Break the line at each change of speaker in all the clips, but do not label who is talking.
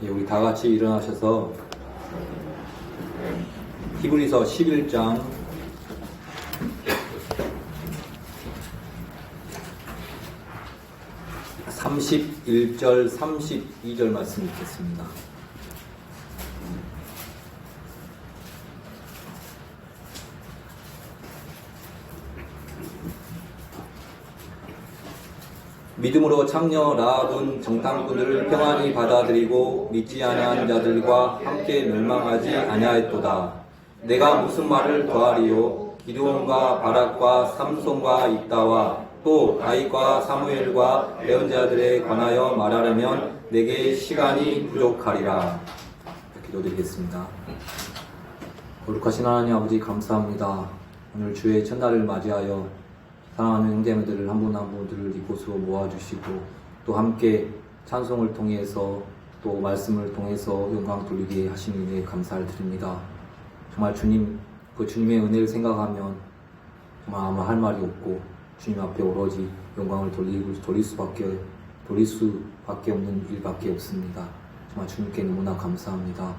예, 우리 다 같이 일어나셔서 히브리서 11장 31절 32절 말씀 읽겠습니다. 믿음으로 창녀 라합은 정탐꾼을 평안히 받아들이고 믿지 아니한 자들과 함께 멸망하지 아니하였도다. 내가 무슨 말을 더하리요? 기드온과 바락과 삼손과 입다와 또 다윗과 사무엘과 예언자들에 관하여 말하려면 내게 시간이 부족하리라. 기도드리겠습니다. 거룩하신 하나님 아버지 감사합니다. 오늘 주의 첫날을 맞이하여 사랑하는 형제매들을 한 분 한 분들을 이곳으로 모아주시고 또 함께 찬송을 통해서 또 말씀을 통해서 영광 돌리게 하신 은혜에 감사를 드립니다. 정말 주님, 그 주님의 은혜를 생각하면 정말 아무 할 말이 없고 주님 앞에 오로지 영광을 돌릴 수밖에 없는 일밖에 없습니다. 정말 주님께 너무나 감사합니다.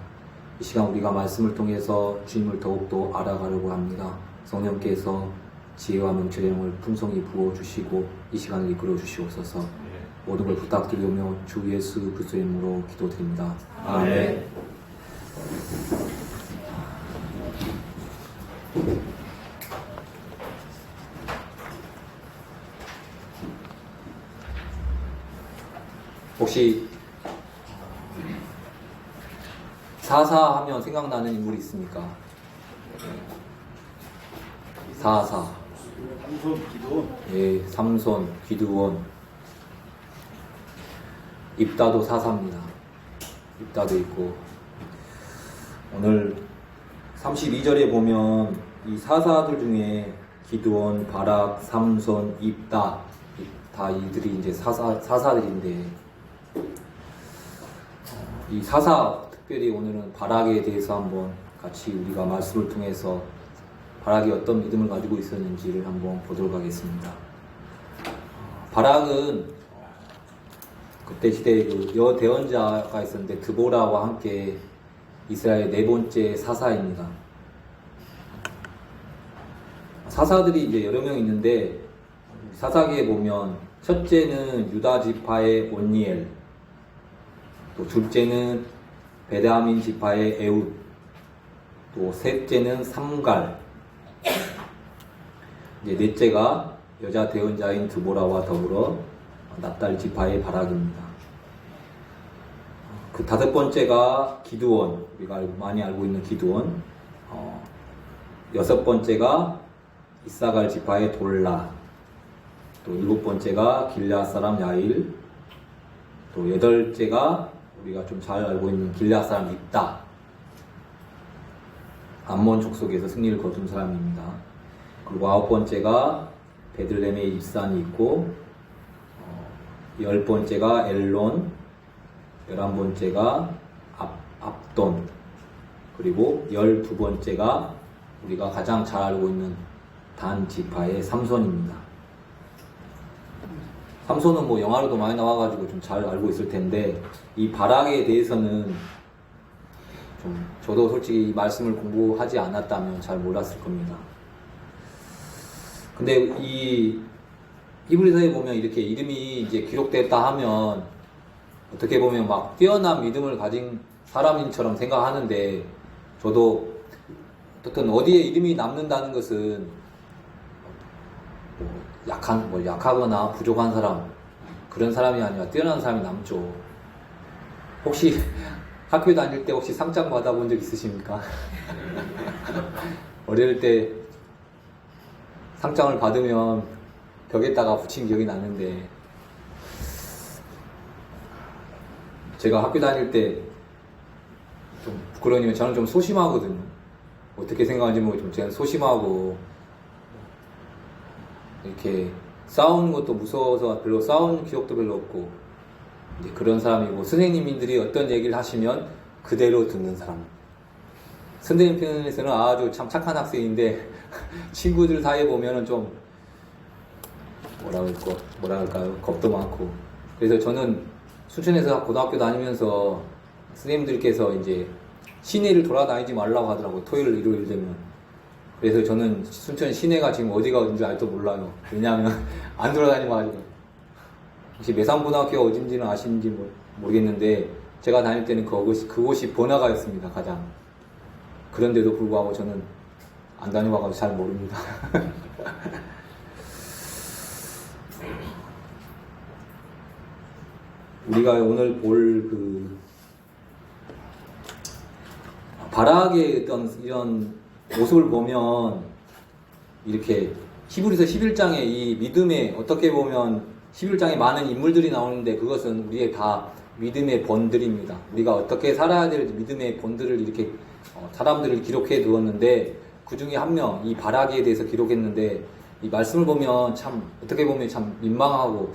이 시간 우리가 말씀을 통해서 주님을 더욱더 알아가려고 합니다. 성령께서 지혜와 명철의 풍성히 부어주시고 이 시간을 이끌어 주시옵소서. 모든 걸 부탁드리며 주 예수 그리스도의 이름으로 기도드립니다. 아멘. 혹시 사사하면 생각나는 인물이 있습니까? 사사.
삼손, 기드온.
예, 삼손, 기드온. 입다도 사사입니다. 입다도 있고. 오늘 32절에 보면 이 사사들 중에 기드온, 바락, 삼손, 입다 다 이들이 이제 사사들인데 이 사사 특별히 오늘은 바락에 대해서 한번 같이 우리가 말씀을 통해서 바락이 어떤 믿음을 가지고 있었는지를 한번 보도록 하겠습니다. 바락은 그때 시대에 그 여대언자가 있었는데 드보라와 함께 이스라엘 네 번째 사사입니다. 사사들이 이제 여러 명 있는데 사사기에 보면 첫째는 유다 지파의 온니엘, 또 둘째는 베냐민 지파의 에훗, 또 셋째는 삼갈, 이제 넷째가 여자 대언자인 드보라와 더불어 납달 지파의 바락입니다. 그 다섯 번째가 기드온, 우리가 많이 알고 있는 기드온, 여섯 번째가 이사갈 지파의 돌라, 또 일곱 번째가 길앗 사람 야일, 또 여덟째가 우리가 좀 잘 알고 있는 길앗 사람 입다, 암몬 족속에서 승리를 거둔 사람입니다. 그리고 아홉 번째가 베들레헴에 입산이 있고, 열 번째가 엘론, 11번째가 압돈, 그리고 12번째가 우리가 가장 잘 알고 있는 단 지파의 삼손입니다. 삼손은 뭐 영화로도 많이 나와가지고 좀 잘 알고 있을 텐데, 이 바락에 대해서는 좀 저도 솔직히 이 말씀을 공부하지 않았다면 잘 몰랐을 겁니다. 근데 이 히브리서에 보면 이렇게 이름이 이제 기록됐다 하면 어떻게 보면 막 뛰어난 믿음을 가진 사람인처럼 생각하는데, 저도 어떻든 어디에 이름이 남는다는 것은 약하거나 부족한 사람, 그런 사람이 아니라 뛰어난 사람이 남죠. 혹시 학교 다닐 때 혹시 상장 받아본 적 있으십니까? 어릴 때 상장을 받으면 벽에다가 붙인 기억이 나는데, 제가 학교 다닐 때 좀 부끄러우니까 저는 좀 소심하거든요. 어떻게 생각하는지 모르겠지만 제가 소심하고 이렇게 싸우는 것도 무서워서 별로 싸우는 기억도 별로 없고, 이제 그런 사람이고, 선생님들이 어떤 얘기를 하시면 그대로 듣는 사람. 선생님 편에서는 아주 참 착한 학생인데 친구들 사이에 보면은 좀 뭐라 할까요? 겁도 많고. 그래서 저는 순천에서 고등학교 다니면서 선생님들께서 이제 시내를 돌아다니지 말라고 하더라고요. 토요일, 일요일 되면. 그래서 저는 순천 시내가 지금 어디가 어딘지 알도 몰라요. 왜냐하면 안 돌아다니고 가지고. 혹시 매산고등학교가 어딘지는 아시는지 모르겠는데 제가 다닐 때는 그곳이 번화가였습니다. 가장. 그런데도 불구하고 저는 안 다녀봐가지고 잘 모릅니다. 우리가 오늘 볼 바락의 어떤 이런 모습을 보면 이렇게 히브리서 11장에 이 믿음의 어떻게 보면 11장에 많은 인물들이 나오는데 그것은 우리의 다 믿음의 본들입니다. 우리가 어떻게 살아야 될 믿음의 본들을 이렇게 사람들을 기록해 두었는데 그 중에 한 명, 이 바락에 대해서 기록했는데 이 말씀을 보면 참 어떻게 보면 참 민망하고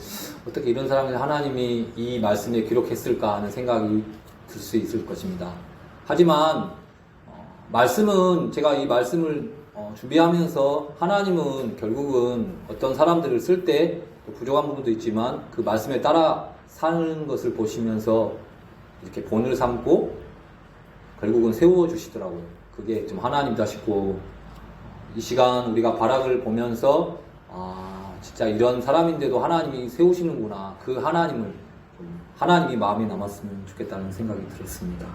어떻게 이런 사람을 하나님이 이 말씀에 기록했을까 하는 생각이 들 수 있을 것입니다. 하지만 말씀은 제가 이 말씀을 준비하면서 하나님은 결국은 어떤 사람들을 쓸 때 부족한 부분도 있지만 그 말씀에 따라 사는 것을 보시면서 이렇게 본을 삼고 결국은 세워주시더라고요. 그게 좀 하나님이다 싶고 이 시간 우리가 바락을 보면서 진짜 이런 사람인데도 하나님이 세우시는구나. 그 하나님이 마음에 남았으면 좋겠다는 생각이 들었습니다.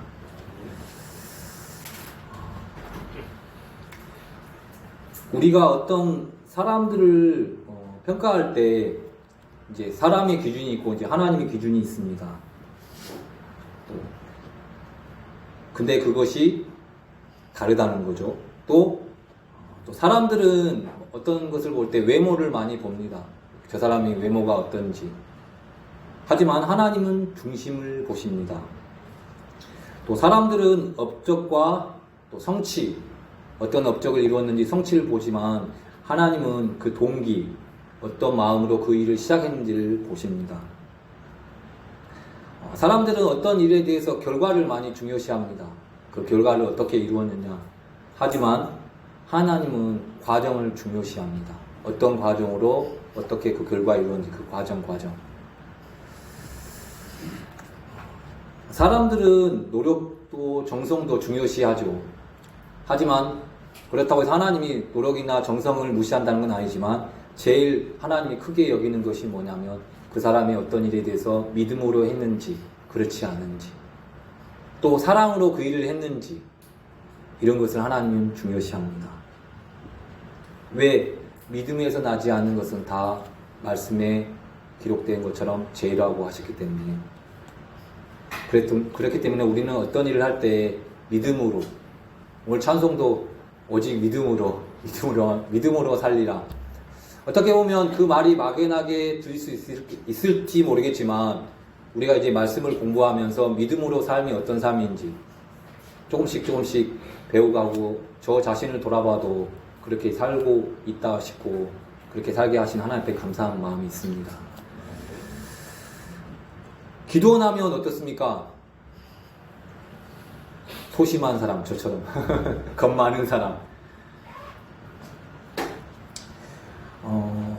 우리가 어떤 사람들을 평가할 때 이제 사람의 기준이 있고 이제 하나님의 기준이 있습니다. 근데 그것이 다르다는 거죠. 또 사람들은 어떤 것을 볼 때 외모를 많이 봅니다. 저 사람의 외모가 어떤지. 하지만 하나님은 중심을 보십니다. 또 사람들은 업적과 또 성취, 어떤 업적을 이루었는지 성취를 보지만 하나님은 그 동기, 어떤 마음으로 그 일을 시작했는지를 보십니다. 사람들은 어떤 일에 대해서 결과를 많이 중요시합니다. 그 결과를 어떻게 이루었느냐. 하지만 하나님은 과정을 중요시합니다. 어떤 과정으로 어떻게 그 결과를 이루었는지 그 과정. 사람들은 노력도 정성도 중요시하죠. 하지만 그렇다고 해서 하나님이 노력이나 정성을 무시한다는 건 아니지만 제일 하나님이 크게 여기는 것이 뭐냐면 그 사람이 어떤 일에 대해서 믿음으로 했는지 그렇지 않은지 또 사랑으로 그 일을 했는지 이런 것을 하나님은 중요시합니다. 왜? 믿음에서 나지 않는 것은 다 말씀에 기록된 것처럼 죄라고 하셨기 때문에 그렇기 때문에 우리는 어떤 일을 할 때 믿음으로 오늘 찬송도 오직 믿음으로 살리라. 어떻게 보면 그 말이 막연하게 들릴 수 있을지 모르겠지만 우리가 이제 말씀을 공부하면서 믿음으로 삶이 어떤 삶인지 조금씩 배워가고 저 자신을 돌아봐도 그렇게 살고 있다 싶고 그렇게 살게 하신 하나님께 감사한 마음이 있습니다. 기도하면 어떻습니까? 소심한 사람, 저처럼 겁 많은 사람.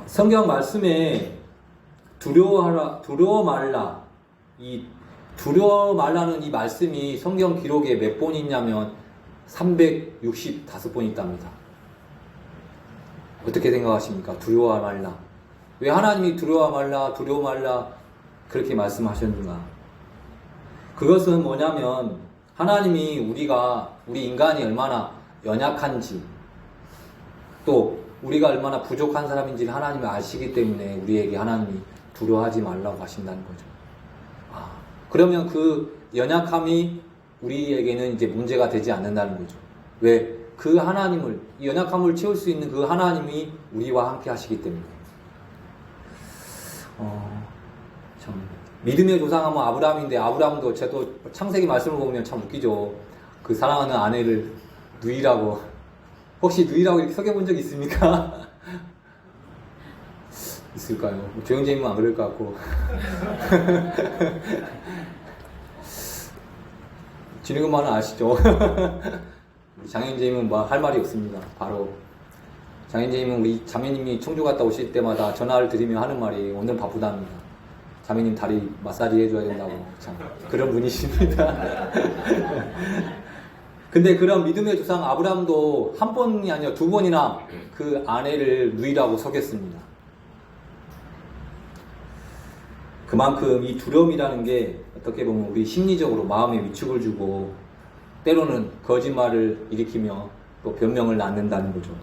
성경 말씀에 두려워 말라. 이 두려워 말라는 이 말씀이 성경 기록에 몇 번 있냐면 365번 있답니다. 어떻게 생각하십니까? 두려워 말라. 왜 하나님이 두려워 말라 그렇게 말씀하셨는가? 그것은 뭐냐면 하나님이 우리 인간이 얼마나 연약한지 또 우리가 얼마나 부족한 사람인지를 하나님이 아시기 때문에 우리에게 하나님이 두려워하지 말라고 하신다는 거죠. 그러면 그 연약함이 우리에게는 이제 문제가 되지 않는다는 거죠. 왜? 그 하나님을, 이 연약함을 채울 수 있는 그 하나님이 우리와 함께 하시기 때문에. 참 믿음의 조상하면 아브라함인데 아브라함도 저도 창세기 말씀을 보면 참 웃기죠. 그 사랑하는 아내를 누이라고. 혹시 누이라고 이렇게 속여본 적 있습니까? 있을까요? 조영재님은 안 그럴 것 같고. 진우금만은 아시죠? 우리 장현재님은 뭐 할 말이 없습니다. 바로 장현재님은 우리 자매님이 청주 갔다 오실 때마다 전화를 드리며 하는 말이 오늘 바쁘답니다. 자매님 다리 마사지 해줘야 된다고 참 그런 분이십니다. 근데 그런 믿음의 조상 아브라함도 한 번이 아니라 두 번이나 그 아내를 누이라고 속였습니다. 그만큼 이 두려움이라는 게 어떻게 보면 우리 심리적으로 마음에 위축을 주고 때로는 거짓말을 일으키며 또 변명을 낳는다는 거죠.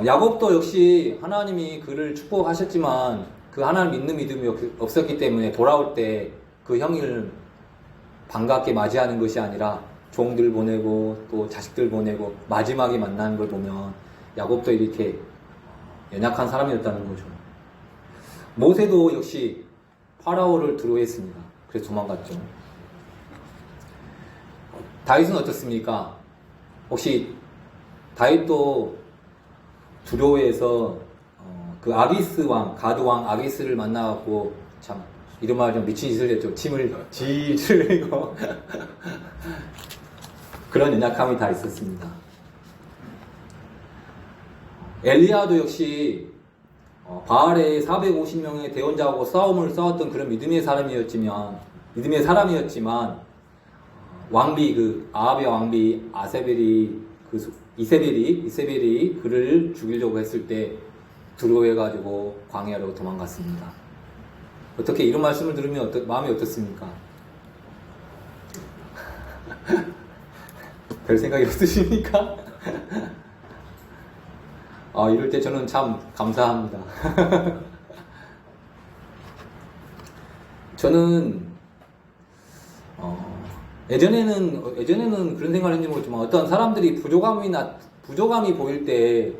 야곱도 역시 하나님이 그를 축복하셨지만 그 하나님 믿는 믿음이 없었기 때문에 돌아올 때 그 형을 반갑게 맞이하는 것이 아니라 종들 보내고 또 자식들 보내고 마지막에 만나는 걸 보면 야곱도 이렇게 연약한 사람이었다는 거죠. 모세도 역시 파라오를 두려워했습니다. 그래서 도망갔죠. 다윗은 어떻습니까? 혹시 다윗도 두려워해서 그 아기스 왕, 가드 왕 아기스를 만나갖고 참 이런 말 좀 미친 짓을 했죠. 침을 질질 흘리고 그런 연약함이 다 있었습니다. 엘리야도 역시 바알의 450명의 대원자하고 싸웠던 그런 믿음의 사람이었지만 왕비 그 아합의 왕비 아세벨이 이세벨이 그를 죽이려고 했을 때 두려워해가지고 광야로 도망갔습니다. 어떻게 이런 말씀을 들으면 마음이 어떻습니까? 별 생각이 없으십니까? 이럴 때 저는 참 감사합니다. 저는 예전에는 그런 생각을 했는지 모르지만 어떤 사람들이 부족함이 보일 때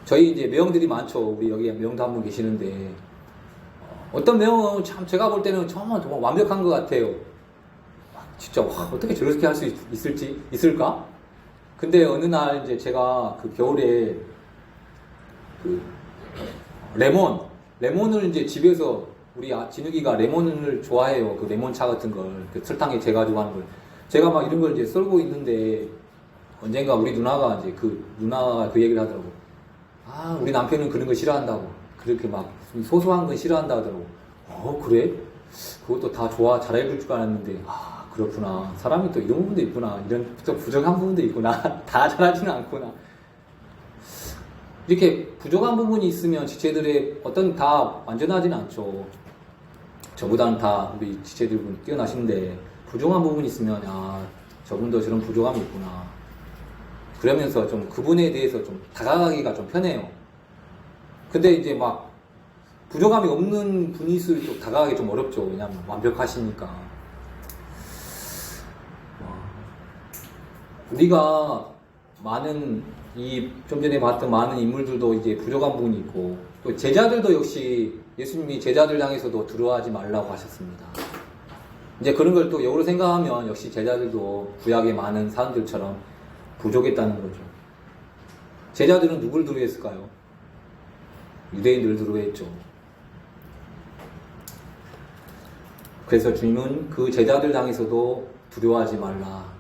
저희 이제 매형들이 많죠. 우리 여기 매형도 한 분 계시는데 어떤 매형은 참 제가 볼 때는 정말 완벽한 것 같아요. 진짜 어떻게 저렇게 할 수 있을까? 근데 어느 날 이제 제가 그 겨울에 그 레몬을 이제 집에서 우리 진욱이가 레몬을 좋아해요. 그 레몬차 같은 걸 그 설탕에 재가지고 하는 걸 제가 막 이런 걸 이제 썰고 있는데 언젠가 우리 누나가 그 얘기를 하더라고. 우리 남편은 그런 거 싫어한다고. 그렇게 막 소소한 건 싫어한다 하더라고. 그래? 그것도 다 잘 해줄 줄 알았는데 그렇구나. 사람이 또 이런 부분도 있구나. 이런 또 부족한 부분도 있구나. 다 잘하지는 않구나. 이렇게 부족한 부분이 있으면 지체들의 다 완전하지는 않죠. 저보다는 다 우리 지체들분 뛰어나신데 부족한 부분이 있으면 저분도 저런 부족함이 있구나. 그러면서 좀 그분에 대해서 좀 다가가기가 좀 편해요. 근데 이제 막 부족함이 없는 분일수록 또 다가가기 좀 어렵죠. 왜냐면 완벽하시니까. 우리가 좀 전에 봤던 많은 인물들도 이제 부족한 부분이 있고, 또 제자들도 역시 예수님이 제자들 향해서도 두려워하지 말라고 하셨습니다. 이제 그런 걸 또 역으로 생각하면 역시 제자들도 구약의 많은 사람들처럼 부족했다는 거죠. 제자들은 누굴 두려워했을까요? 유대인들을 두려워했죠. 그래서 주님은 그 제자들 향해서도 두려워하지 말라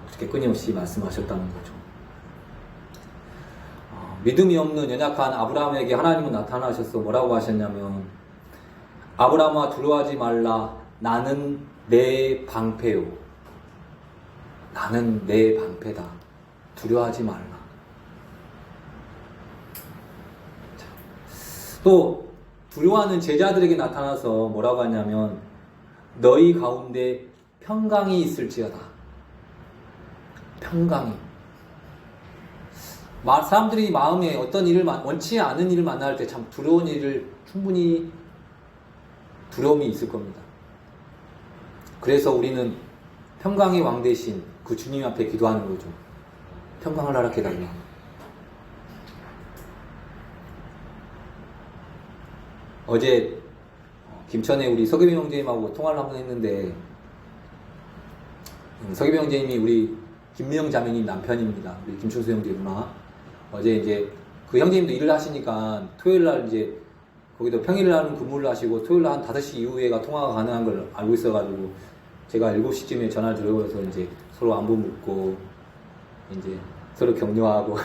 이렇게 끊임없이 말씀하셨다는 거죠. 믿음이 없는 연약한 아브라함에게 하나님은 나타나셔서 뭐라고 하셨냐면, 아브라함아 두려워하지 말라. 나는 내 방패요. 나는 내 방패다. 두려워하지 말라. 또 두려워하는 제자들에게 나타나서 뭐라고 하냐면, 너희 가운데 평강이 있을지어다. 평강이. 사람들이 마음에 어떤 원치 않은 일을 만날 때 참 두려운 일을 충분히 두려움이 있을 겁니다. 그래서 우리는 평강의 왕 대신 그 주님 앞에 기도하는 거죠. 평강을 허락해달라. 어제 김천에 우리 서기병 형제님하고 통화를 한번 했는데, 서기병 형제님이 우리 김미영 자매님 남편입니다. 우리 김춘수 형제 누나. 어제 이제 그 형제님도 일을 하시니까 토요일날 이제 거기도 평일날은 근무를 하시고 토요일날 한 5시 이후에가 통화가 가능한 걸 알고 있어가지고 제가 7시쯤에 전화를 드려서 이제 서로 안부 묻고 이제 서로 격려하고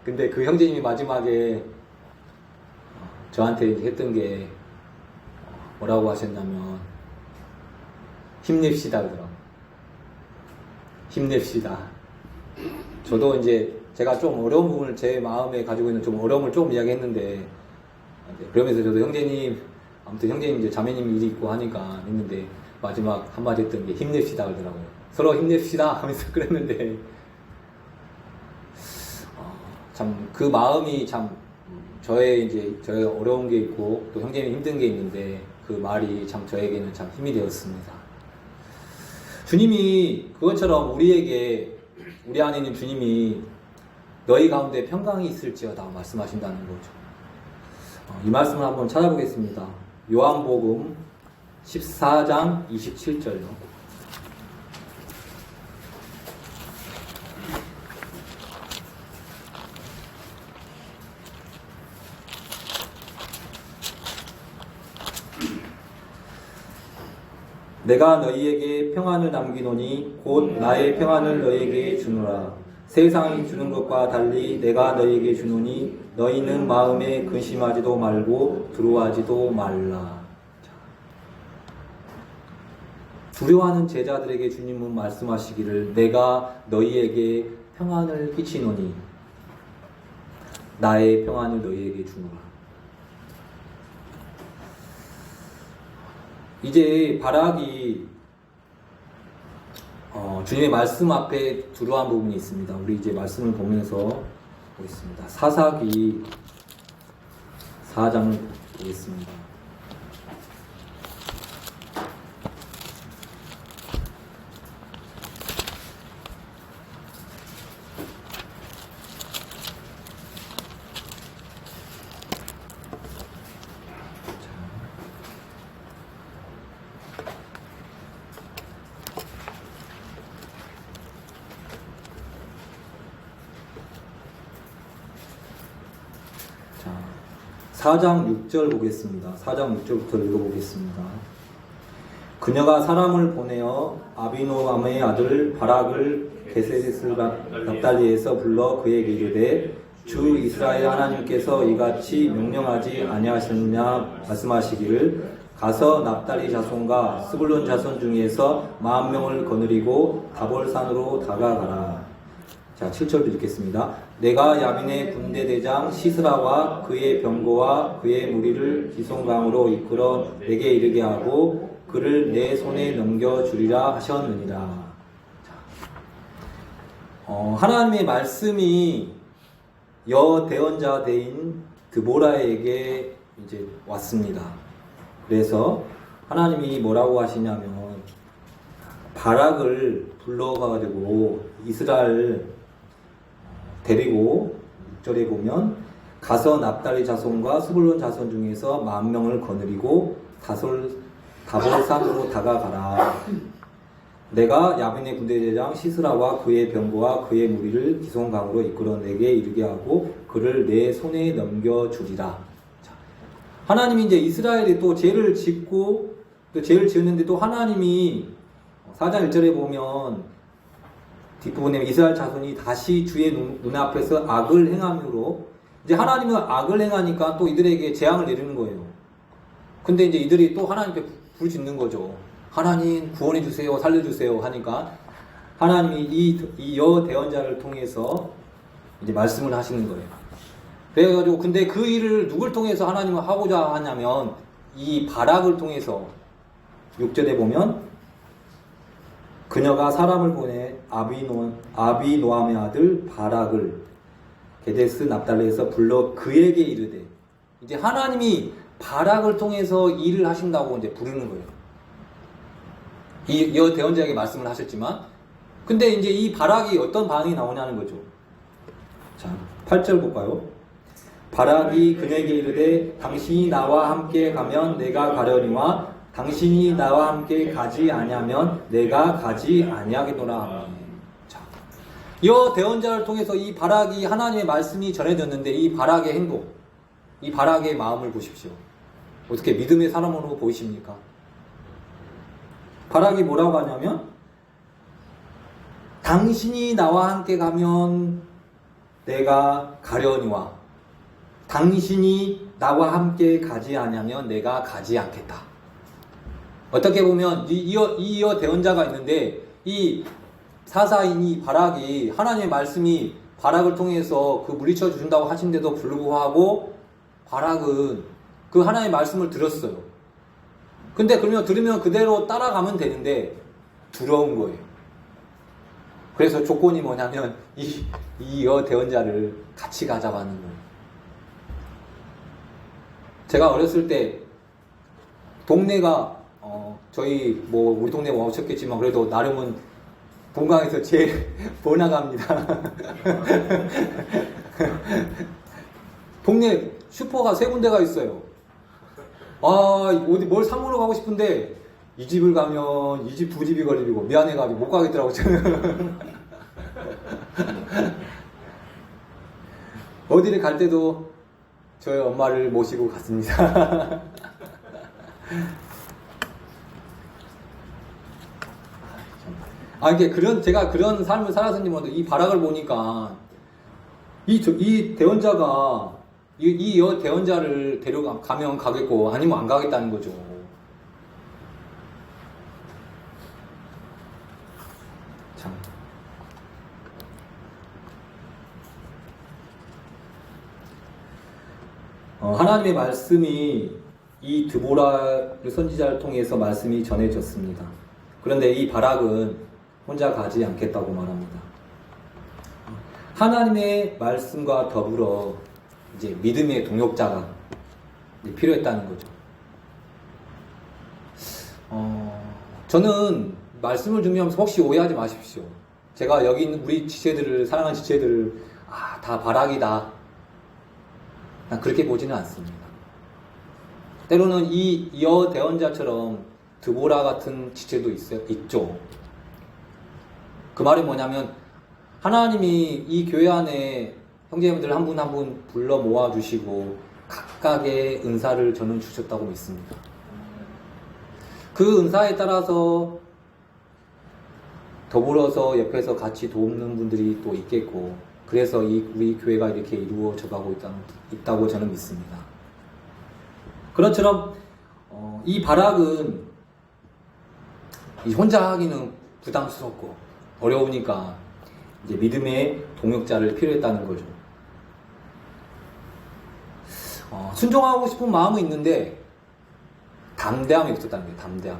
근데 그 형제님이 마지막에 저한테 이제 했던 게 뭐라고 하셨냐면 힘냅시다 그러더라고요. 힘냅시다. 저도 이제 제가 좀 어려운 부분을 제 마음에 가지고 있는 좀 어려움을 조금 이야기했는데, 그러면서 저도 형제님, 아무튼 형제님 이제 자매님 일이 있고 하니까 했는데 마지막 한마디 했던 게 힘냅시다 그러더라고요. 서로 힘냅시다 하면서 그랬는데 참 그 마음이 참 저의 어려운 게 있고 또 형제님 힘든 게 있는데 그 말이 참 저에게는 참 힘이 되었습니다. 주님이 그것처럼 우리 안에 있는 주님이 너희 가운데 평강이 있을지어다 말씀하신다는 거죠. 이 말씀을 한번 찾아보겠습니다. 요한복음 14장 27절요. 내가 너희에게 평안을 남기노니 곧 나의 평안을 너희에게 주노라. 세상이 주는 것과 달리 내가 너희에게 주노니 너희는 마음에 근심하지도 말고 두려워하지도 말라. 두려워하는 제자들에게 주님은 말씀하시기를 내가 너희에게 평안을 끼치노니 나의 평안을 너희에게 주노라. 이제 바락이 주님의 말씀 앞에 두려워한 부분이 있습니다. 우리 이제 말씀을 보면서 보겠습니다. 사사기 4장 보겠습니다. 자, 4장 6절 보겠습니다. 4장 6절부터 읽어보겠습니다. 그녀가 사람을 보내어 아비노함의 아들 바락을 게세스 납달리에서 불러 그에게 이르되 주 이스라엘 하나님께서 이같이 명령하지 아니하셨느냐 말씀하시기를 가서 납달리 자손과 스불론 자손 중에서 10,000명을 거느리고 다볼산으로 다가가라. 자, 7절 읽겠습니다. 내가 야민의 군대대장 시스라와 그의 병거와 그의 무리를 기송강으로 이끌어 내게 이르게 하고 그를 내 손에 넘겨주리라 하셨느니라. 하나님의 말씀이 여대언자대인 드보라에게 이제 왔습니다. 그래서 하나님이 뭐라고 하시냐면 바락을 불러가지고 이스라엘 데리고 6절에 보면 가서 납달리 자손과 스불론 자손 중에서 10,000명을 거느리고 다볼산으로 다가가라. 내가 야빈의 군대대장 시스라와 그의 병거와 그의 무리를 기송강으로 이끌어 내게 이르게 하고 그를 내 손에 넘겨주리라. 하나님이 이제 이스라엘이 또 죄를 짓고 또 죄를 지었는데 또 하나님이 4장 1절에 보면 뒷부분에 이스라엘 자손이 다시 주의 눈앞에서 악을 행함으로 이제 하나님은 악을 행하니까 또 이들에게 재앙을 내리는 거예요. 근데 이제 이들이 또 하나님께 부르짖는 거죠. 하나님 구원해 주세요, 살려주세요 하니까 하나님이 이 여대언자를 통해서 이제 말씀을 하시는 거예요. 그래가지고 근데 그 일을 누굴 통해서 하나님은 하고자 하냐면 이 바락을 통해서 6절에 보면 그녀가 사람을 보내 아비노함의 아들 바락을 게데스 납달리에서 불러 그에게 이르되 이제 하나님이 바락을 통해서 일을 하신다고 이제 부르는 거예요. 이 여대언자에게 말씀을 하셨지만 근데 이제 이 바락이 어떤 반응이 나오냐는 거죠. 자, 8절 볼까요? 바락이 그녀에게 이르되 당신이 나와 함께 가면 내가 가려니와 당신이 나와 함께 가지 아니하면 내가 가지 아니하겠노라. 자, 여대언자를 통해서 이 바락이 하나님의 말씀이 전해졌는데 이 바락의 행동, 이 바락의 마음을 보십시오. 어떻게 믿음의 사람으로 보이십니까? 바락이 뭐라고 하냐면 당신이 나와 함께 가면 내가 가려니와 당신이 나와 함께 가지 않으면 내가 가지 않겠다. 어떻게 보면 이어 대언자가 있는데 이 사사인 이 바락이 하나님의 말씀이 바락을 통해서 그 물리쳐 주신다고 하신데도 불구하고 바락은 그 하나님의 말씀을 들었어요. 근데 그러면 들으면 그대로 따라가면 되는데 두려운 거예요. 그래서 조건이 뭐냐면 이어 대언자를 같이 가자고 하는 거예요. 제가 어렸을 때 동네가 저희 뭐 우리 동네 뭐 없었겠지만 그래도 나름은 본강에서 제일 번화가입니다. 동네 슈퍼가 3군데가 있어요. 어디 뭘 사 먹으러 가고 싶은데 이 집을 가면 이 집 2집이 걸리고 미안해가지고 못 가겠더라고 저는. 어디를 갈 때도 저희 엄마를 모시고 갔습니다. 이게 제가 그런 삶을 살았으니 이 바락을 보니까 이 대언자가 이 대언자를 데려가면 가겠고 아니면 안 가겠다는 거죠. 참. 하나님의 말씀이 이 드보라 선지자를 통해서 말씀이 전해졌습니다. 그런데 이 바락은 혼자 가지 않겠다고 말합니다. 하나님의 말씀과 더불어 이제 믿음의 동역자가 필요했다는 거죠. 저는 말씀을 준비하면서 혹시 오해하지 마십시오. 제가 여기 있는 우리 지체들을, 사랑하는 지체들을 다 바락이다, 난 그렇게 보지는 않습니다. 때로는 이어 대언자처럼 드보라 같은 지체도 있죠. 그 말이 뭐냐면 하나님이 이 교회 안에 형제님들 한 분 한 분 불러 모아주시고 각각의 은사를 저는 주셨다고 믿습니다. 그 은사에 따라서 더불어서 옆에서 같이 돕는 분들이 또 있겠고, 그래서 우리 교회가 이렇게 이루어져 가고 있다고 저는 믿습니다. 그런처럼 이 바락은 혼자 하기는 부담스럽고 어려우니까 이제 믿음의 동역자를 필요했다는 거죠. 순종하고 싶은 마음은 있는데 담대함이 없었다는 거예요. 담대함.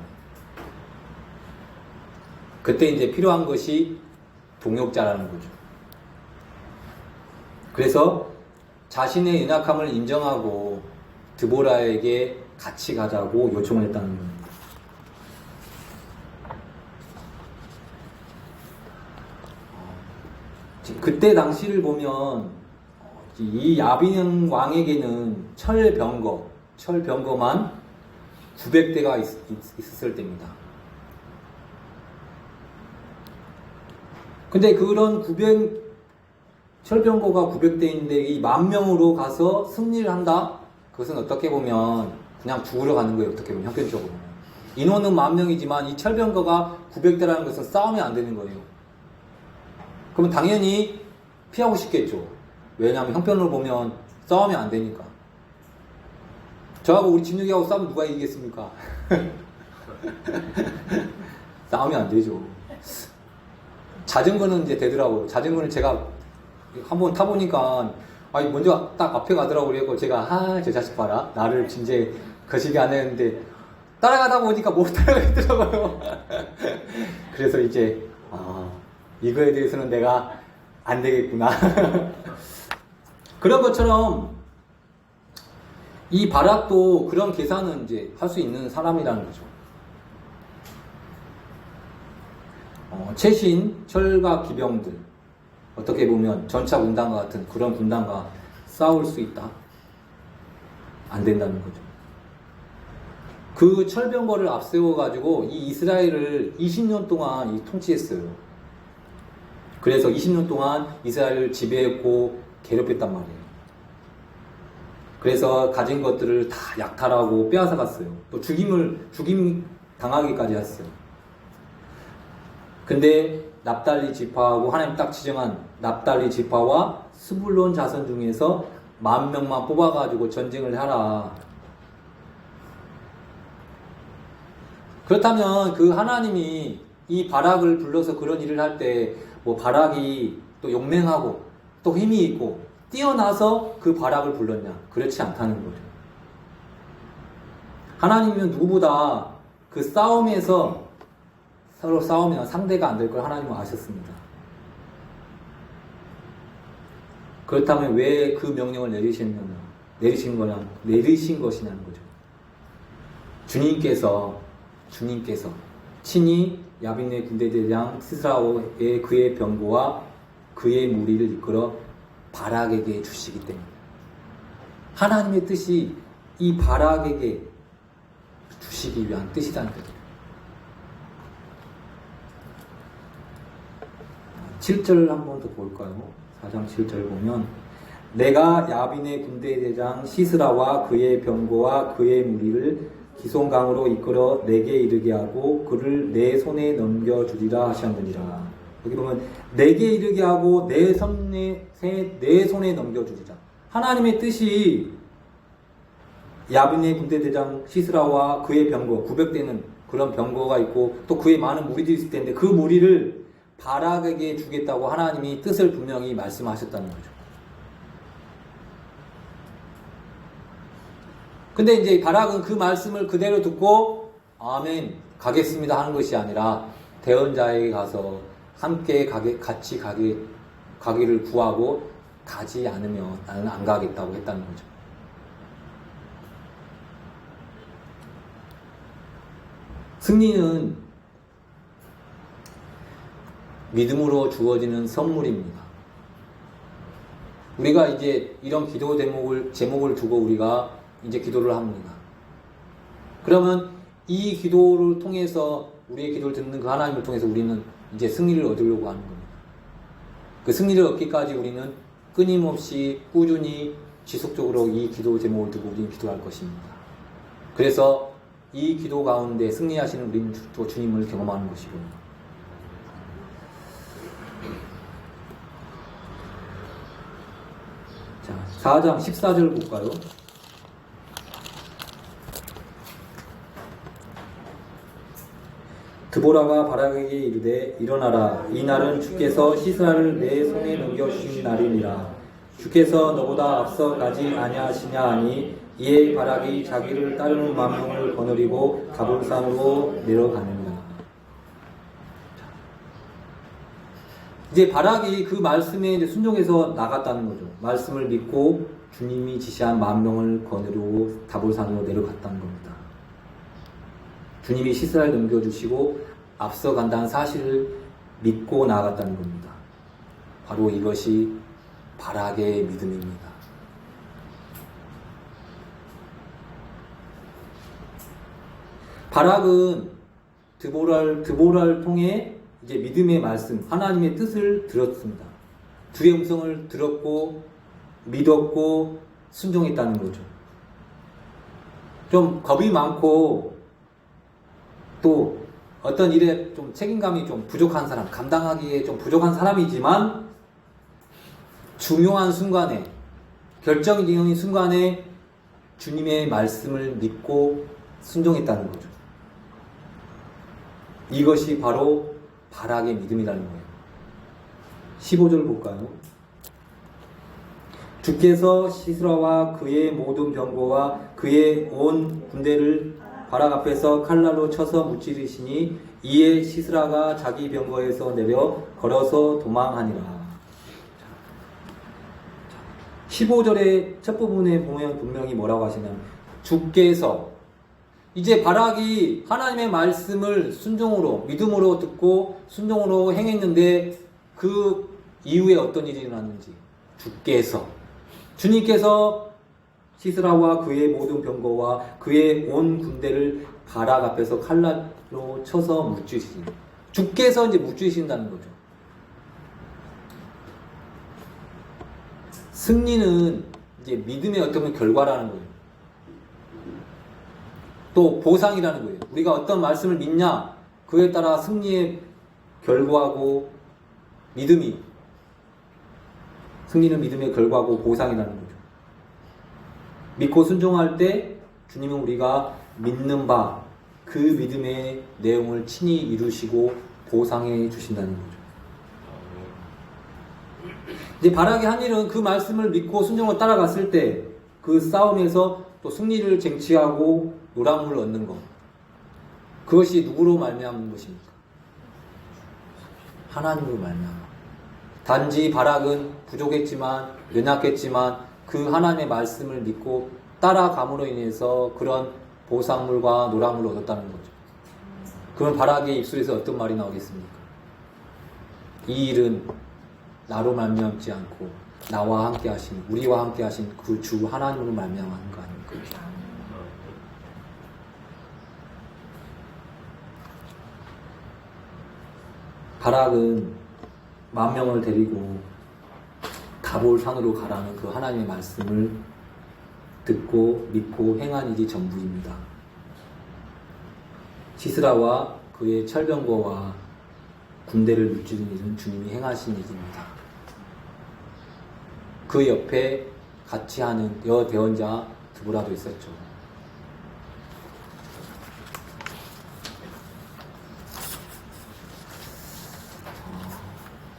그때 이제 필요한 것이 동역자라는 거죠. 그래서 자신의 연약함을 인정하고 드보라에게 같이 가자고 요청을 했다는 겁니다. 그때 당시를 보면 이 야빈 왕에게는 철병거만 900대가 있었을 때입니다. 근데 그런 철병거가 900대인데 이 10,000명으로 가서 승리를 한다? 그것은 어떻게 보면 그냥 죽으러 가는 거예요. 어떻게 보면 형편적으로. 인원은 10,000명이지만 이 철병거가 900대라는 것은 싸우면 안 되는 거예요. 그러면 당연히 피하고 싶겠죠. 왜냐하면 형편으로 보면 싸우면 안 되니까. 저하고 우리 진욱이하고 싸우면 누가 이기겠습니까? 싸우면 안 되죠. 자전거는 이제 되더라고요. 자전거는 제가 한번 타보니까 먼저 딱 앞에 가더라고요. 그래서 제가 저 자식 봐라, 나를 진짜 거시기 안 했는데 따라가다 보니까 못 따라가겠더라고요. 그래서 이제 이거에 대해서는 내가 안 되겠구나. 그런 것처럼 이 바락도 그런 계산은 이제 할 수 있는 사람이라는 거죠. 최신, 철과 기병들, 어떻게 보면 전차 군단과 같은 그런 군단과 싸울 수 있다? 안 된다는 거죠. 그 철병거를 앞세워가지고 이 이스라엘을 20년 동안 통치했어요. 그래서 20년 동안 이스라엘을 지배했고 괴롭혔단 말이에요. 그래서 가진 것들을 다 약탈하고 빼앗아갔어요. 또 죽임 당하기까지 했어요. 근데 납달리 지파하고 하나님 딱 지정한 납달리 지파와 스불론 자손 중에서 10,000명만 뽑아가지고 전쟁을 하라. 그렇다면 그 하나님이 이 바락을 불러서 그런 일을 할 때 뭐 바락이 또 용맹하고 또 힘이 있고 뛰어나서 그 바락을 불렀냐? 그렇지 않다는 거죠. 하나님은 누구보다 그 싸움에서 서로 싸우면 상대가 안 될 걸 하나님은 아셨습니다. 그렇다면 왜 그 명령을 내리신 것이냐는 거죠. 주님께서 친히 야빈의 군대대장 시스라의 그의 병거와 그의 무리를 이끌어 바락에게 주시기 때문에 하나님의 뜻이 이 바락에게 주시기 위한 뜻이라는 거죠. 7절 한번 더 볼까요? 4장 7절 보면 내가 야빈의 군대대장 시스라와 그의 병거와 그의 무리를 기손강으로 이끌어 내게 이르게 하고 그를 내 손에 넘겨주리라 하셨느니라. 여기 보면 내게 이르게 하고 내 손에 넘겨주리라. 하나님의 뜻이 야빈의 군대대장 시스라와 그의 병거 900대는 그런 병거가 있고 또 그의 많은 무리들이 있을 텐데 그 무리를 바락에게 주겠다고 하나님이 뜻을 분명히 말씀하셨다는 거죠. 근데 이제 바락은 그 말씀을 그대로 듣고 아멘 가겠습니다 하는 것이 아니라 대언자에게 가서 함께 같이 가기를 구하고 가지 않으면 나는 안 가겠다고 했다는 거죠. 승리는 믿음으로 주어지는 선물입니다. 우리가 이제 이런 기도 제목을 두고 우리가 이제 기도를 합니다. 그러면 이 기도를 통해서 우리의 기도를 듣는 그 하나님을 통해서 우리는 이제 승리를 얻으려고 하는 겁니다. 그 승리를 얻기까지 우리는 끊임없이 꾸준히 지속적으로 이 기도 제목을 두고 우리는 기도할 것입니다. 그래서 이 기도 가운데 승리하시는 우리는 또 주님을 경험하는 것이고요. 자, 4장 14절 볼까요? 드보라가 바락에게 이르되 일어나라 이 날은 주께서 시스라를 내 손에 넘겨주신 날이니라. 주께서 너보다 앞서 가지 아니하시냐 하니 이에 바락이 자기를 따르는 만명을 거느리고 다볼산으로 내려가느니라. 이제 바락이 그 말씀에 이제 순종해서 나갔다는 거죠. 말씀을 믿고 주님이 지시한 만명을 거느리고 다볼산으로 내려갔다는 겁니다. 주님이 시스라를 넘겨주시고 앞서간다는 사실을 믿고 나아갔다는 겁니다. 바로 이것이 바락의 믿음입니다. 바락은 드보라를 통해 이제 믿음의 말씀, 하나님의 뜻을 들었습니다. 주의 음성을 들었고 믿었고 순종했다는 거죠. 좀 겁이 많고 또 어떤 일에 좀 책임감이 좀 부족한 사람, 감당하기에 좀 부족한 사람이지만 중요한 순간에, 결정적인 순간에 주님의 말씀을 믿고 순종했다는 거죠. 이것이 바로 바락의 믿음이라는 거예요. 15절 볼까요? 주께서 시스라와 그의 모든 병거와 그의 온 군대를 바락 앞에서 칼날로 쳐서 무찌르시니 이에 시스라가 자기 병거에서 내려 걸어서 도망하니라. 15절의 첫 부분에 보면 분명히 뭐라고 하시냐면 주께서, 이제 바락이 하나님의 말씀을 순종으로 믿음으로 듣고 순종으로 행했는데 그 이후에 어떤 일이 일어났는지 주님께서 시스라와 그의 모든 병거와 그의 온 군대를 바락 앞에서 칼날로 쳐서 무찌르시니, 주께서 이제 무찌르신다는 거죠. 승리는 이제 믿음의 어떤 결과라는 거예요. 또 보상이라는 거예요. 우리가 어떤 말씀을 믿냐, 그에 따라 승리의 결과고 승리는 믿음의 결과고 보상이라는 거죠. 믿고 순종할 때 주님은 우리가 믿는 바 그 믿음의 내용을 친히 이루시고 보상해 주신다는 거죠. 이제 바라기 한 일은 그 말씀을 믿고 순종을 따라갔을 때 그 싸움에서 또 승리를 쟁취하고 노람을 얻는 것. 그것이 누구로 말미암은 것입니까? 하나님으로 말미암아. 단지 바락은 부족했지만 연약했지만 그 하나님의 말씀을 믿고 따라감으로 인해서 그런 보상물과 노람을 얻었다는 거죠. 그럼 바락의 입술에서 어떤 말이 나오겠습니까? 이 일은 나로 말미암지 않고 나와 함께 하신, 우리와 함께 하신 그 주 하나님으로 말미암은 거 아닙니까? 바락은 10,000명을 데리고 다볼 산으로 가라는 그 하나님의 말씀을 듣고 믿고 행한 일이 전부입니다. 시스라와 그의 철병거와 군대를 물지는 일은 주님이 행하신 일입니다. 그 옆에 같이 하는 여대원자 드보라도 있었죠.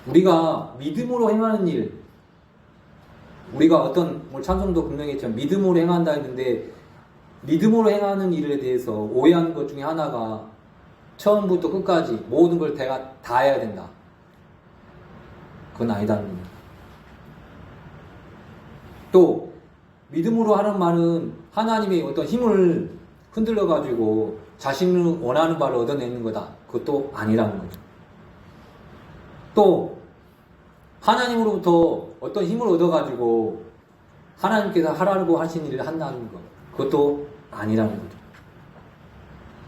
우리가 믿음으로 행하는 일, 우리가 어떤 오늘 찬송도 분명히 했지만 믿음으로 행한다 했는데 믿음으로 행하는 일에 대해서 오해하는 것 중에 하나가 처음부터 끝까지 모든 걸 내가 다 해야 된다. 그건 아니다는 겁니다. 또 믿음으로 하는 말은 하나님의 어떤 힘을 흔들러 가지고 자신을 원하는 바를 얻어내는 거다. 그것도 아니라는 거죠. 또 하나님으로부터 어떤 힘을 얻어가지고 하나님께서 하라고 하신 일을 한다는 것, 그것도 아니라는 거죠.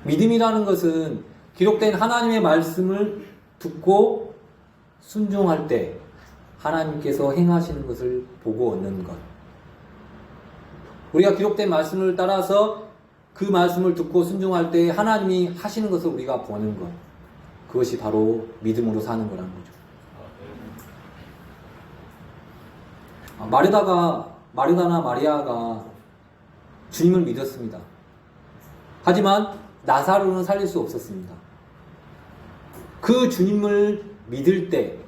믿음이라는 것은 기록된 하나님의 말씀을 듣고 순종할 때 하나님께서 행하시는 것을 보고 얻는 것. 우리가 기록된 말씀을 따라서 그 말씀을 듣고 순종할 때 하나님이 하시는 것을 우리가 보는 것. 그것이 바로 믿음으로 사는 거라는 거죠. 마르다나 마리아가 주님을 믿었습니다. 하지만 나사로는 살릴 수 없었습니다. 그 주님을 믿을 때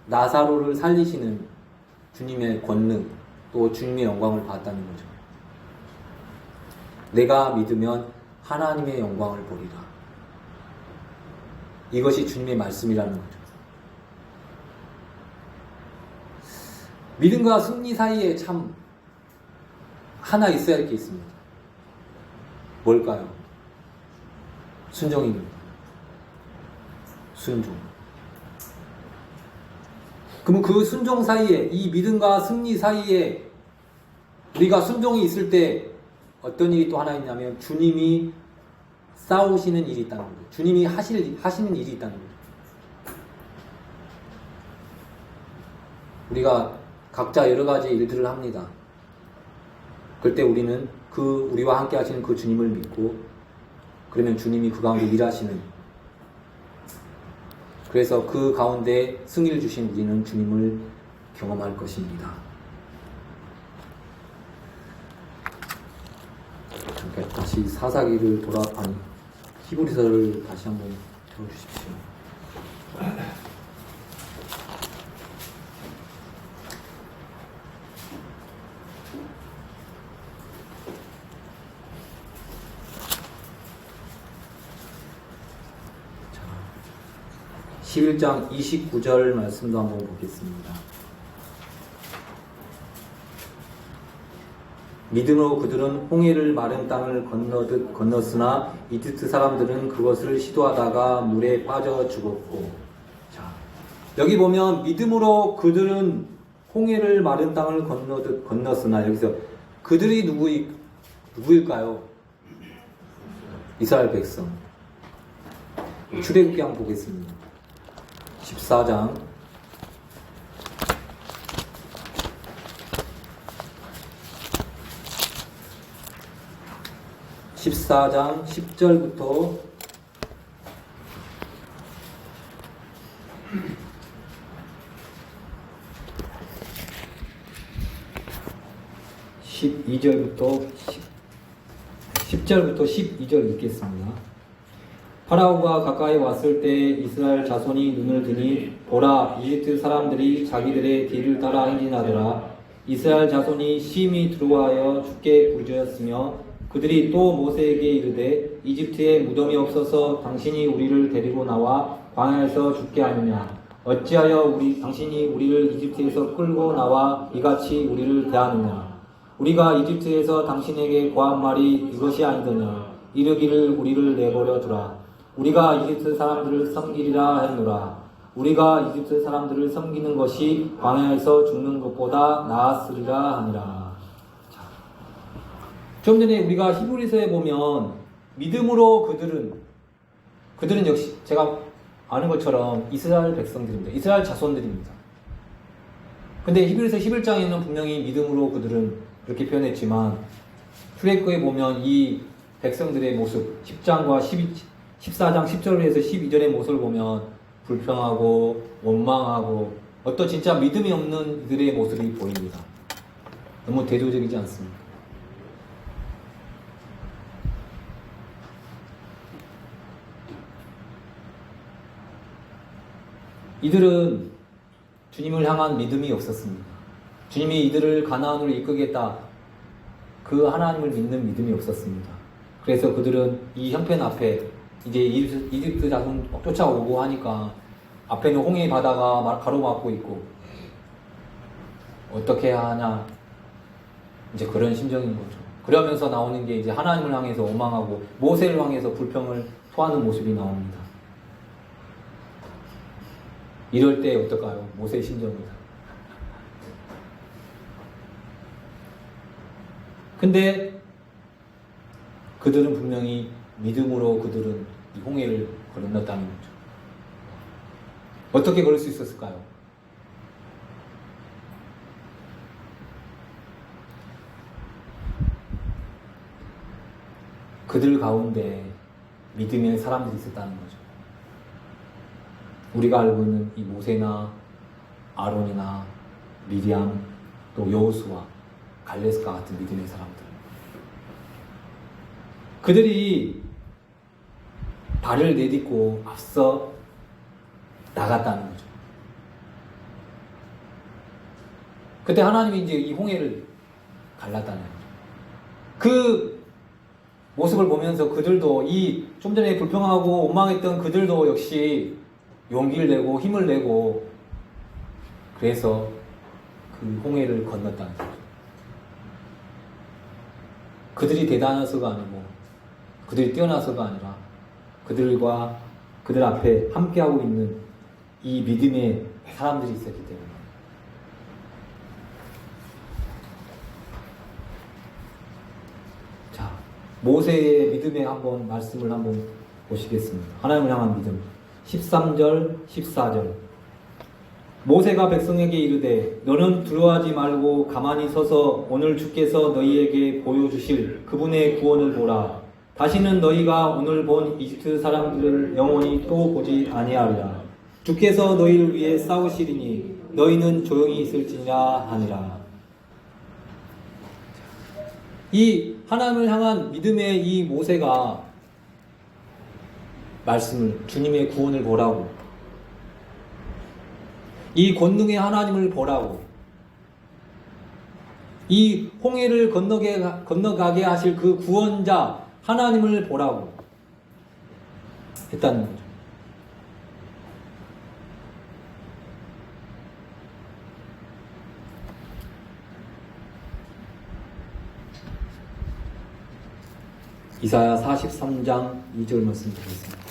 나사로를 살리시는 주님의 권능, 또 주님의 영광을 봤다는 거죠. 내가 믿으면 하나님의 영광을 보리라. 이것이 주님의 말씀이라는 거죠. 믿음과 승리 사이에 참 하나 있어야 할 게 있습니다. 뭘까요? 순종입니다. 순종. 그러면 그 순종 사이에, 이 믿음과 승리 사이에 우리가 순종이 있을 때 어떤 일이 또 하나 있냐면 주님이 싸우시는 일이 있다는 거죠. 주님이 하시는 일이 있다는 거죠. 우리가 각자 여러 가지 일들을 합니다. 그럴 때 우리는 우리와 함께 하시는 그 주님을 믿고, 그러면 주님이 그 가운데 일하시는, 그래서 그 가운데 승리를 주신 우리는 주님을 경험할 것입니다. 잠깐 다시 사사기를 히브리서를 다시 한번 들어주십시오. 11장 29절 말씀도 한번 보겠습니다. 믿음으로 그들은 홍해를 마른 땅을 건너듯 건넜으나 이집트 사람들은 그것을 시도하다가 물에 빠져 죽었고. 자, 여기 보면 믿음으로 그들은 홍해를 마른 땅을 건너듯 건넜으나, 여기서 그들이 누구일까요? 이스라엘 백성. 출애굽기 한번 보겠습니다. 14장 10절부터 14장
12절부터 10절부터 12절 읽겠습니다. 파라오가 가까이 왔을 때 이스라엘 자손이 눈을 드니 보라, 이집트 사람들이 자기들의 뒤를 따라 행진하더라. 이스라엘 자손이 심히 두려워하여 주께 부르짖었으며 그들이 또 모세에게 이르되 이집트에 무덤이 없어서 당신이 우리를 데리고 나와 광야에서 죽게 하느냐. 어찌하여 당신이 우리를 이집트에서 끌고 나와 이같이 우리를 대하느냐. 우리가 이집트에서 당신에게 고한 말이 이것이 아니더냐. 이르기를 우리를 내버려 두라. 우리가 이집트 사람들을 섬기리라 했노라. 우리가 이집트 사람들을 섬기는 것이 광야에서 죽는 것보다 나았으리라 하니라. 좀 전에 우리가 히브리서에 보면 믿음으로 그들은 역시 제가 아는 것처럼 이스라엘 백성들입니다. 이스라엘 자손들입니다. 근데 히브리서 11장에는 분명히 믿음으로 그들은 그렇게 표현했지만 출애굽기에 보면 이 백성들의 모습 10장과 14장 10절에서 12절의 모습을 보면 불평하고 원망하고 어떤 진짜 믿음이 없는 이들의 모습이 보입니다. 너무 대조적이지 않습니까? 이들은 주님을 향한 믿음이 없었습니다. 주님이 이들을 가나안으로 이끌겠다. 그 하나님을 믿는 믿음이 없었습니다. 그래서 그들은 이 형편 앞에 이제 이집트 자손 쫓아오고 하니까 앞에는 홍해 바다가 가로막고 있고 어떻게 해야 하냐 이제 그런 심정인 거죠. 그러면서 나오는 게 이제 하나님을 향해서 원망하고 모세를 향해서 불평을 토하는 모습이 나옵니다. 이럴 때 어떨까요? 모세의 심정입니다. 근데 그들은 분명히 믿음으로 그들은 이 홍해를 건넜다는 거죠. 어떻게 그럴 수 있었을까요? 그들 가운데 믿음의 사람들이 있었다는 거죠. 우리가 알고 있는 이 모세나 아론이나 미리암 또 여호수아 갈레스과 같은 믿음의 사람들, 그들이 발을 내딛고 앞서 나갔다는 거죠. 그때 하나님이 이제 이 홍해를 갈랐다는 거죠. 그 모습을 보면서 그들도 이 좀 전에 불평하고 원망했던 그들도 역시 용기를 내고 힘을 내고 그래서 그 홍해를 건넜다는 거죠. 그들이 대단해서가 아니고 그들이 뛰어나서가 아니라 그들과 그들 앞에 함께하고 있는 이 믿음의 사람들이 있었기 때문에. 자, 모세의 믿음의 말씀을 한번 보시겠습니다. 하나님을 향한 믿음. 13절, 14절. 모세가 백성에게 이르되 너는 두려워하지 말고 가만히 서서 오늘 주께서 너희에게 보여주실 그분의 구원을 보라. 다시는 너희가 오늘 본 이집트 사람들을 영원히 또 보지 아니하리라. 주께서 너희를 위해 싸우시리니 너희는 조용히 있을지니라 하니라. 이 하나님을 향한 믿음의 이 모세가 말씀을, 주님의 구원을 보라고, 이 권능의 하나님을 보라고, 이 홍해를 건너가게 하실 그 구원자 하나님을 보라고 했다는 거죠. 이사야 43장 2절 말씀 드리겠습니다.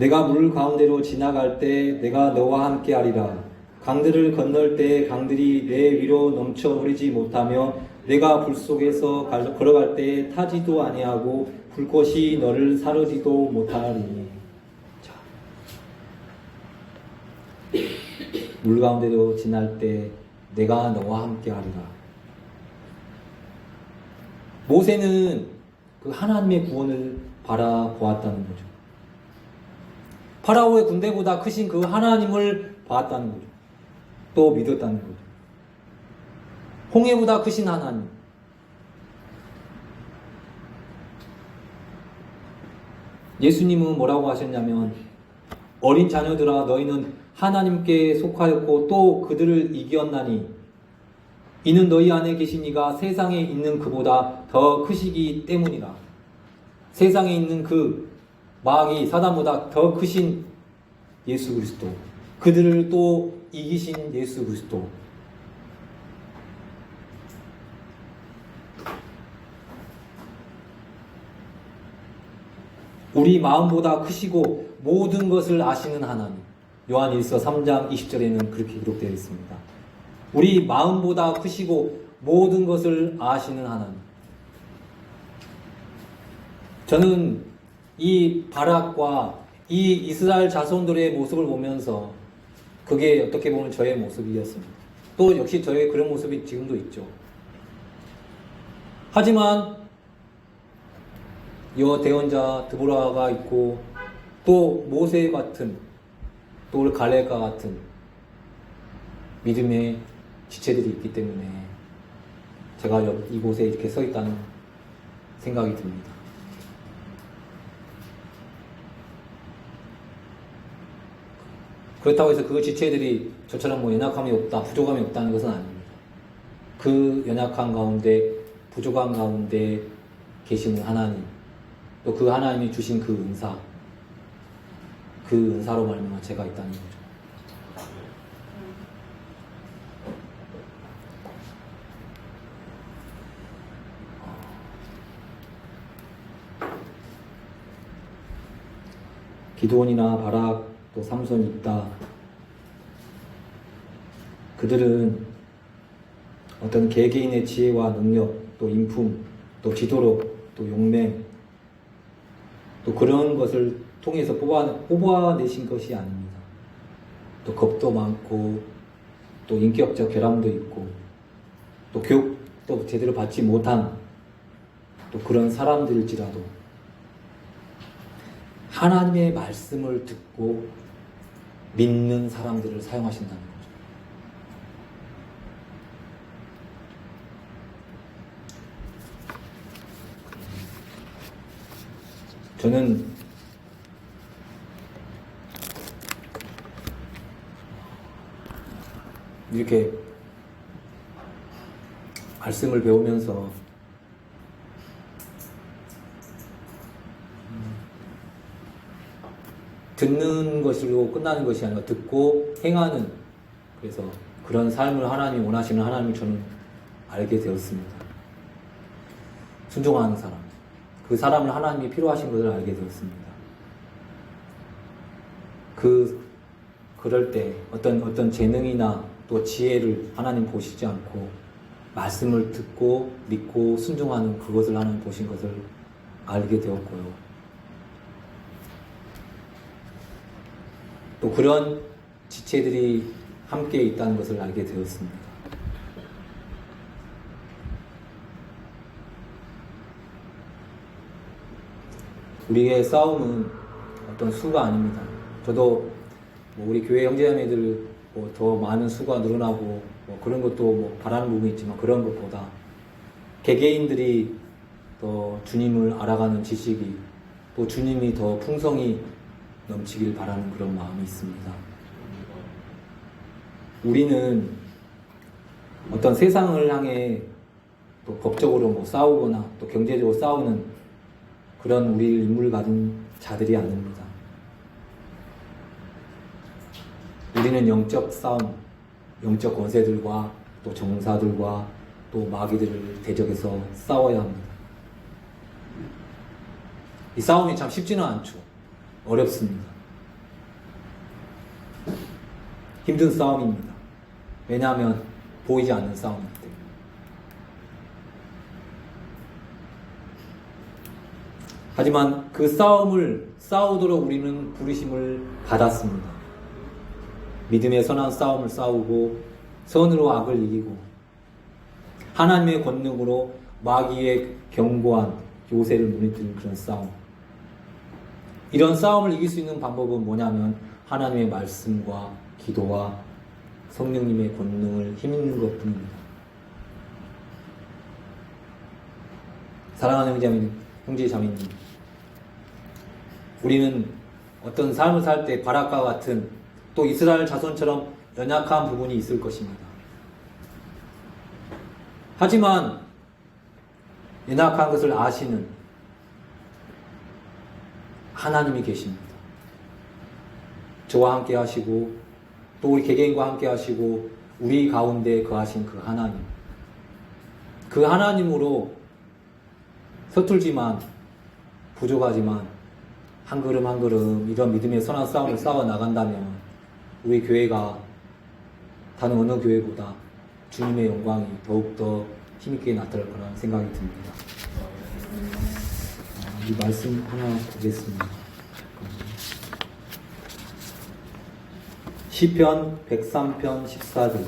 내가 물 가운데로 지나갈 때 내가 너와 함께 하리라. 강들을 건널 때 강들이 내 위로 넘쳐 흐르지 못하며 내가 불 속에서 걸어갈 때 타지도 아니하고 불꽃이 너를 사르지도 못하리니. 자. 물 가운데도 지날 때 내가 너와 함께 하리라. 모세는 그 하나님의 구원을 바라보았다는 거죠. 파라오의 군대보다 크신 그 하나님을 봤다는 거죠. 또 믿었다는 거죠. 홍해보다 크신 하나님. 예수님은 뭐라고 하셨냐면, 어린 자녀들아 너희는 하나님께 속하였고 또 그들을 이겼나니 이는 너희 안에 계신 이가 세상에 있는 그보다 더 크시기 때문이라. 세상에 있는 그 마귀 사단보다 더 크신 예수 그리스도, 그들을 또 이기신 예수 그리스도. 우리 마음보다 크시고 모든 것을 아시는 하나님. 요한일서 3장 20절에는 그렇게 기록되어 있습니다. 우리 마음보다 크시고 모든 것을 아시는 하나님. 저는 이 바락과 이 이스라엘 자손들의 모습을 보면서 그게 어떻게 보면 저의 모습이었습니다. 또 역시 저의 그런 모습이 지금도 있죠. 하지만 여 대언자 드보라가 있고 또 모세 같은, 또 갈렙과 같은 믿음의 지체들이 있기 때문에 제가 이곳에 이렇게 서 있다는 생각이 듭니다. 그렇다고 해서 그 지체들이 저처럼 뭐 연약함이 없다, 부족함이 없다는 것은 아닙니다. 그 연약한 가운데, 부족한 가운데 계시는 하나님, 또 그 하나님이 주신 그 은사, 그 은사로 말미암아 제가 있다는 거죠. 기드온이나 바락, 또 삼손이 있다. 그들은 어떤 개개인의 지혜와 능력, 또 인품, 또 지도력, 또 용맹, 또 그런 것을 통해서 뽑아내신 것이 아닙니다. 또 겁도 많고, 또 인격적 결함도 있고, 또 교육도 제대로 받지 못한 또 그런 사람들일지라도 하나님의 말씀을 듣고 믿는 사람들을 사용하신다는 거죠. 저는 이렇게 말씀을 배우면서 듣는 것으로 끝나는 것이 아니라 듣고 행하는, 그래서 그런 삶을 하나님이 원하시는 하나님을 저는 알게 되었습니다. 순종하는 사람, 그 사람을 하나님이 필요하신 것을 알게 되었습니다. 그럴 때 어떤 재능이나 또 지혜를 하나님 보시지 않고 말씀을 듣고 믿고 순종하는 그것을 하나님 보신 것을 알게 되었고요. 또 그런 지체들이 함께 있다는 것을 알게 되었습니다. 우리의 싸움은 어떤 수가 아닙니다. 저도 우리 교회 형제자매들 더 많은 수가 늘어나고 그런 것도 바라는 부분이 있지만, 그런 것보다 개개인들이 더 주님을 알아가는 지식이, 또 주님이 더 풍성히 넘치길 바라는 그런 마음이 있습니다. 우리는 어떤 세상을 향해 또 법적으로 싸우거나 또 경제적으로 싸우는 그런 우리 인물을 가진 자들이 아닙니다. 우리는 영적 싸움, 영적 권세들과 또 정사들과 또 마귀들을 대적해서 싸워야 합니다. 이 싸움이 참 쉽지는 않죠. 어렵습니다. 힘든 싸움입니다. 왜냐하면 보이지 않는 싸움이기 때문에. 하지만 그 싸움을 싸우도록 우리는 부르심을 받았습니다. 믿음의 선한 싸움을 싸우고 선으로 악을 이기고 하나님의 권능으로 마귀의 견고한 요새를 무너뜨리는 그런 싸움. 이런 싸움을 이길 수 있는 방법은 뭐냐면 하나님의 말씀과 기도와 성령님의 권능을 힘입는 것뿐입니다. 사랑하는 형제 자매님, 우리는 어떤 삶을 살 때 바락과 같은 또 이스라엘 자손처럼 연약한 부분이 있을 것입니다. 하지만 연약한 것을 아시는 하나님이 계십니다. 저와 함께 하시고 또 우리 개개인과 함께 하시고 우리 가운데 거하신 그 하나님, 그 하나님으로 서툴지만 부족하지만 한 걸음 한 걸음 이런 믿음의 선한 싸움을 싸워 나간다면 우리 교회가 다른 어느 교회보다 주님의 영광이 더욱더 힘있게 나타날 거라는 생각이 듭니다. 이 말씀 하나 보겠습니다. 시편 103편 14절.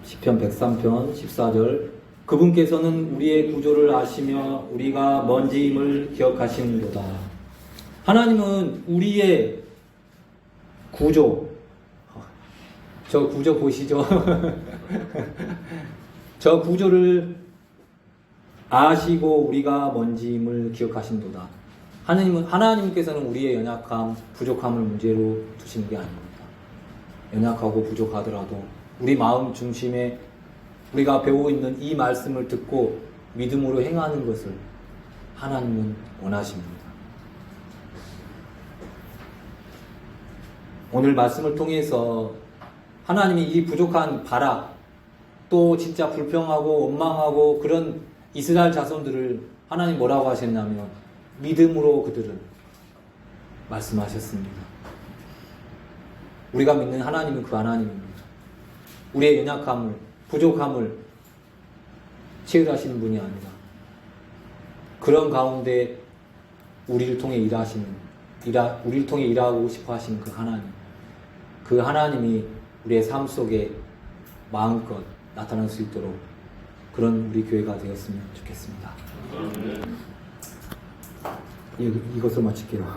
시편 103편 14절. 그분께서는 우리의 구조를 아시며 우리가 먼지임을 기억하시는도다. 하나님은 우리의 구조, 저 구조 보시죠? 저 구조를 아시고 우리가 먼지임을 기억하신도다. 하나님께서는 우리의 연약함, 부족함을 문제로 두시는 게 아닙니다. 연약하고 부족하더라도 우리 마음 중심에 우리가 배우고 있는 이 말씀을 듣고 믿음으로 행하는 것을 하나님은 원하십니다. 오늘 말씀을 통해서 하나님이 이 부족한 바락, 또 진짜 불평하고 원망하고 그런 이스라엘 자손들을 하나님 뭐라고 하셨냐면 믿음으로 그들은 말씀하셨습니다. 우리가 믿는 하나님은 그 하나님입니다. 우리의 연약함을, 부족함을 체휼하시는 분이 아니라 그런 가운데 우리를 통해 일하고 싶어 하시는 그 하나님, 그 하나님이 우리의 삶 속에 마음껏 나타날 수 있도록 그런 우리 교회가 되었으면 좋겠습니다. 이것을 마칠게요.